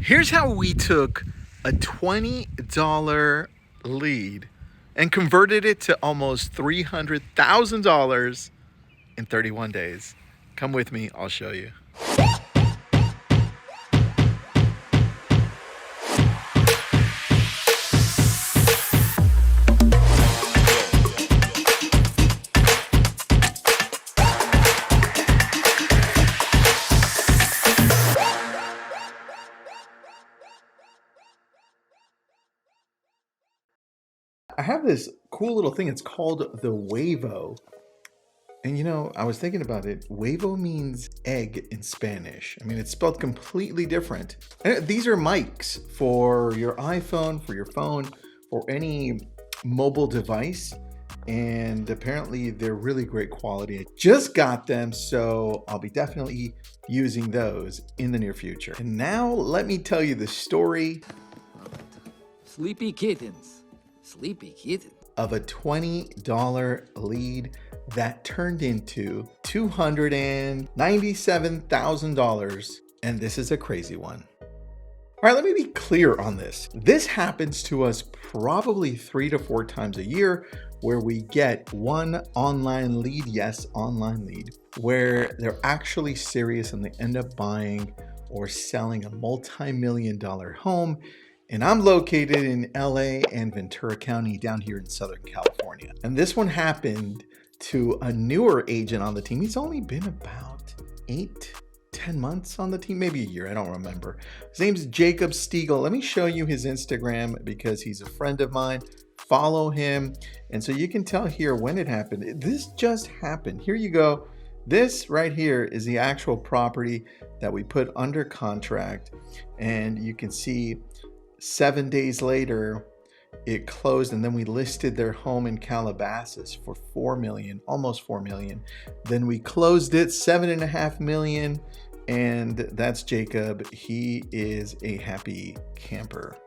Here's how we took a $20 lead and converted it to almost $300,000 in 31 days. Come with me, I'll show you. I have this cool little thing. It's called the Huevo. And you know, I was thinking about it. Huevo means egg in Spanish. I mean, it's spelled completely different. And these are mics for your iPhone, for your phone, for any mobile device. And apparently they're really great quality. I just got them, so I'll be definitely using those in the near future. And now let me tell you the story Sleepy kittens. Sleepy kitten. of a $20 lead that turned into $297,000. And this is a crazy one. All right, let me be clear on this. This happens to us probably 3 to 4 times a year where we get one online lead, yes, online lead, where they're actually serious and they end up buying or selling a multi-million-dollar home. And I'm located in LA and Ventura County down here in Southern California. And this one happened to a newer agent on the team. He's only been about 8-10 months on the team, maybe a year, I don't remember. His name's Jacob Stiegel. Let me show you his Instagram because he's a friend of mine. Follow him. And so you can tell here when it happened. This just happened. Here you go. This right here is the actual property that we put under contract. And you can see 7 days later, it closed, and then we listed their home in Calabasas for $4 million, almost $4 million. Then we closed it, $7.5 million, and that's Jacob. He is a happy camper.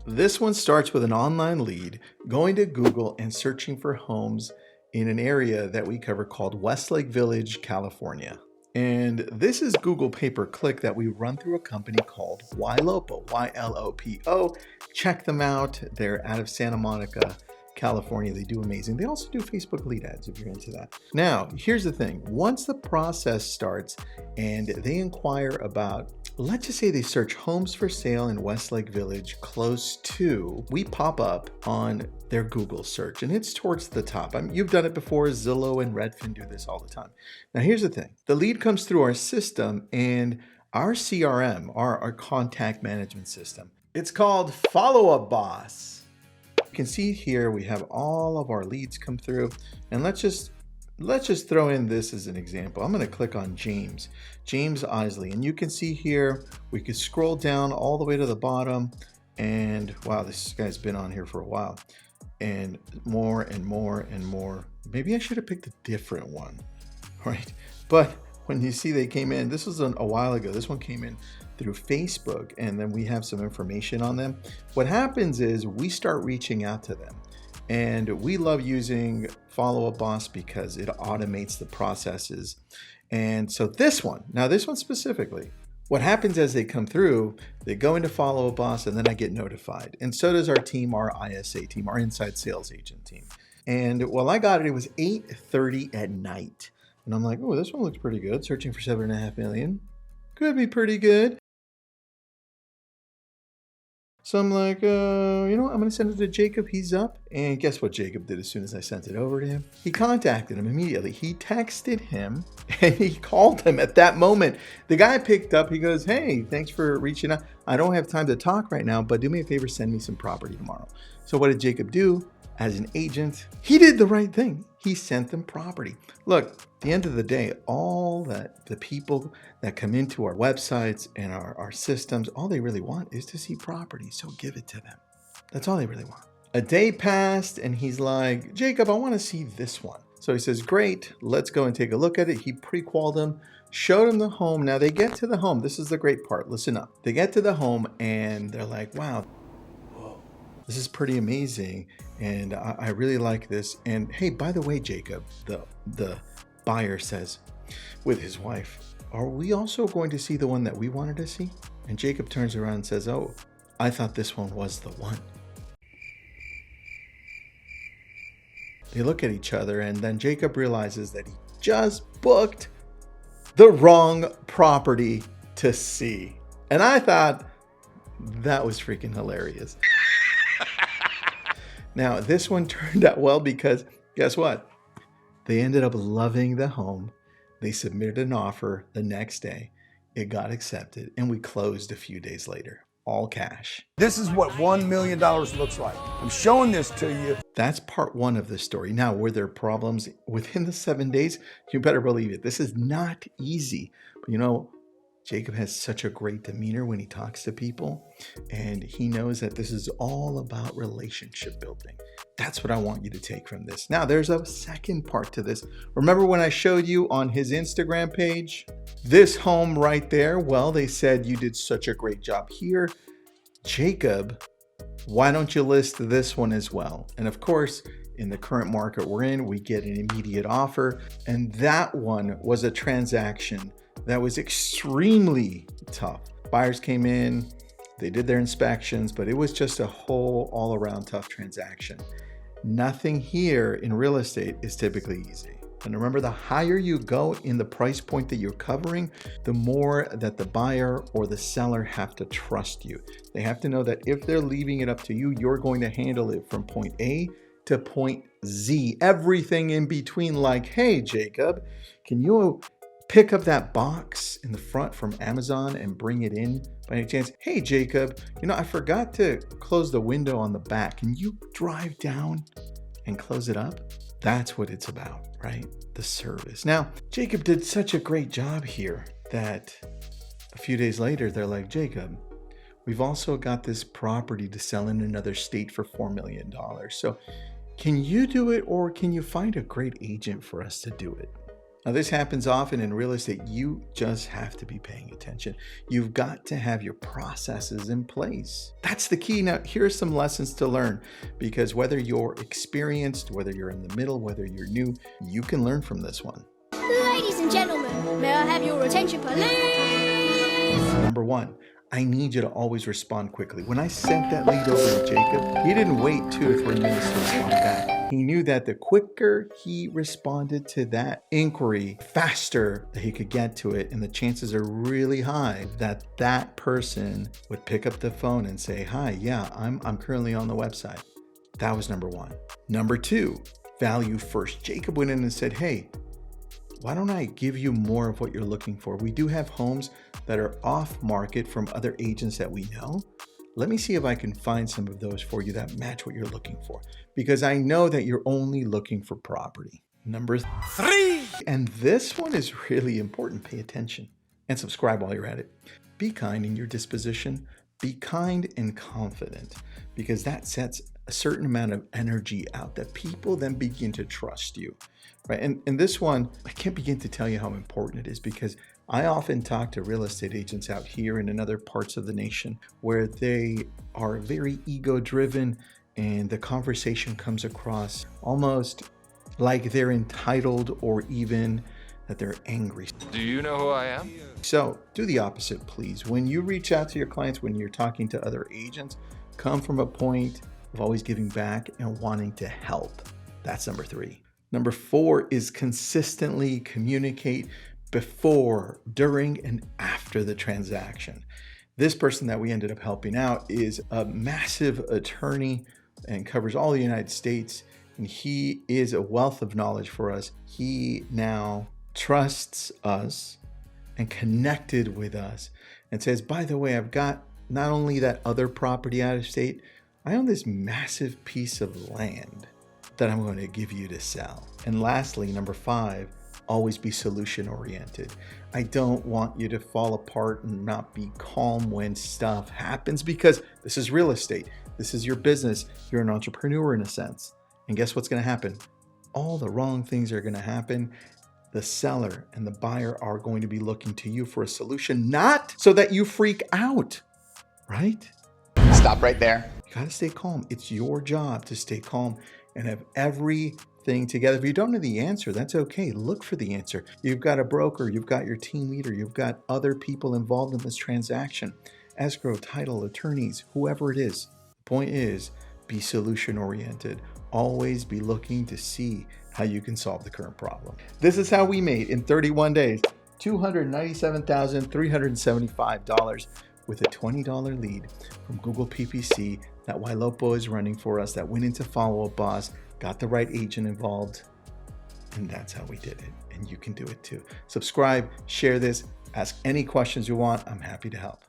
This one starts with an online lead, going to Google and searching for homes in an area that we cover called Westlake Village, California. And this is Google pay-per-click that we run through a company called Ylopo, Y-L-O-P-O. Check them out. They're out of Santa Monica, California. They do amazing. They also do Facebook lead ads if you're into that. Now, here's the thing. Once the process starts and they inquire about, let's just say they search homes for sale in Westlake Village close to, we pop up on their Google search and it's towards the top. You've done it before. Zillow and Redfin do this all the time. Now, here's the thing. The lead comes through our system and our CRM, our contact management system. It's called Follow Up Boss. You can see here we have all of our leads come through, and let's just throw in this as an example. I'm going to click on James Isley, and you can see here we could scroll down all the way to the bottom, and wow, this guy's been on here for a while, and more and more and more. Maybe I should have picked a different one, right? But when you see they came in, this was a while ago. This one came in through Facebook, and then we have some information on them. What happens is we start reaching out to them, and we love using Follow Up Boss because it automates the processes. And so this one specifically, what happens as they come through, they go into Follow Up Boss, and then I get notified. And so does our team, our ISA team, our inside sales agent team. And while I got it, it was 8:30 at night. And I'm like, oh, this one looks pretty good. Searching for $7.5 million. Could be pretty good. So I'm like, you know what? I'm going to send it to Jacob. He's up. And guess what Jacob did as soon as I sent it over to him? He contacted him immediately. He texted him and he called him at that moment. The guy picked up. He goes, hey, thanks for reaching out. I don't have time to talk right now, but do me a favor, send me some property tomorrow. So what did Jacob do? As an agent, he did the right thing. He sent them property. Look, at the end of the day, all that the people that come into our websites and our systems, all they really want is to see property. So give it to them. That's all they really want. A day passed and he's like, Jacob, I want to see this one. So he says, great, let's go and take a look at it. He pre-qualified them, showed him the home. Now they get to the home. This is the great part. Listen up. They get to the home and they're like, wow, this is pretty amazing, and I really like this. And hey, by the way, Jacob, the buyer says with his wife, are we also going to see the one that we wanted to see? And Jacob turns around and says, oh, I thought this one was the one. They look at each other, and then Jacob realizes that he just booked the wrong property to see. And I thought that was freaking hilarious. Now, this one turned out well because guess what? They ended up loving the home. They submitted an offer the next day. It got accepted, and we closed a few days later. All cash. This is what $1 million looks like. I'm showing this to you. That's part one of the story. Now, were there problems within the 7 days? You better believe it. This is not easy. But you know, Jacob has such a great demeanor when he talks to people, and he knows that this is all about relationship building. That's what I want you to take from this. Now, there's a second part to this. Remember when I showed you on his Instagram page? This home right there, well, they said you did such a great job here. Jacob, why don't you list this one as well? And of course, in the current market we're in, we get an immediate offer. And that one was a transaction that was extremely tough. Buyers came in, they did their inspections, but it was just a whole all-around tough transaction. Nothing here in real estate is typically easy. And remember, the higher you go in the price point that you're covering, the more that the buyer or the seller have to trust you. They have to know that if they're leaving it up to you, you're going to handle it from point A to point Z. Everything in between, like, hey, Jacob, can you pick up that box in the front from Amazon and bring it in by any chance? Hey, Jacob, you know, I forgot to close the window on the back. Can you drive down and close it up? That's what it's about, right? The service. Now, Jacob did such a great job here that a few days later, they're like, Jacob, we've also got this property to sell in another state for $4 million. So can you do it, or can you find a great agent for us to do it? Now, this happens often in real estate. You just have to be paying attention. You've got to have your processes in place. That's the key. Now, here are some lessons to learn, because whether you're experienced, whether you're in the middle, whether you're new, you can learn from this one. Ladies and gentlemen, may I have your attention, please? Number one, I need you to always respond quickly. When I sent that lead over to Jacob, he didn't wait 2 to 3 minutes to respond back. He knew that the quicker he responded to that inquiry, faster that he could get to it, and the chances are really high that that person would pick up the phone and say, hi, yeah, I'm currently on the website. That was number one. Number two, value first. Jacob went in and said, hey, why don't I give you more of what you're looking for? We do have homes that are off market from other agents that we know. Let me see if I can find some of those for you that match what you're looking for, because I know that you're only looking for property. Number 3, and this one is really important. Pay attention and subscribe while you're at it. Be kind in your disposition. Be kind and confident, because that sets a certain amount of energy out that people then begin to trust you, right? And this one, I can't begin to tell you how important it is, because I often talk to real estate agents out here and in other parts of the nation where they are very ego-driven, and the conversation comes across almost like they're entitled, or even that they're angry. Do you know who I am? So do the opposite, please. When you reach out to your clients, when you're talking to other agents, come from a point of always giving back and wanting to help. That's number 3. Number 4 is consistently communicate before, during, and after the transaction. This person that we ended up helping out is a massive attorney and covers all the United States. And he is a wealth of knowledge for us. He now trusts us and connected with us and says, by the way, I've got not only that other property out of state, I own this massive piece of land that I'm going to give you to sell. And lastly, number 5, always be solution oriented. I don't want you to fall apart and not be calm when stuff happens, because this is real estate. This is your business. You're an entrepreneur in a sense. And guess what's going to happen? All the wrong things are going to happen. The seller and the buyer are going to be looking to you for a solution, not so that you freak out, right? Stop right there. You got to stay calm. It's your job to stay calm and have everything together. If you don't know the answer, that's okay. Look for the answer. You've got a broker, you've got your team leader, you've got other people involved in this transaction. escrow, title, attorneys, whoever it is. The point is, be solution oriented. Always be looking to see how you can solve the current problem. This is how we made, in 31 days, $297,375 with a $20 lead from Google PPC that Ylopo is running for us, that went into Follow Up Boss, got the right agent involved, and that's how we did it. And you can do it too. Subscribe, share this, ask any questions you want. I'm happy to help.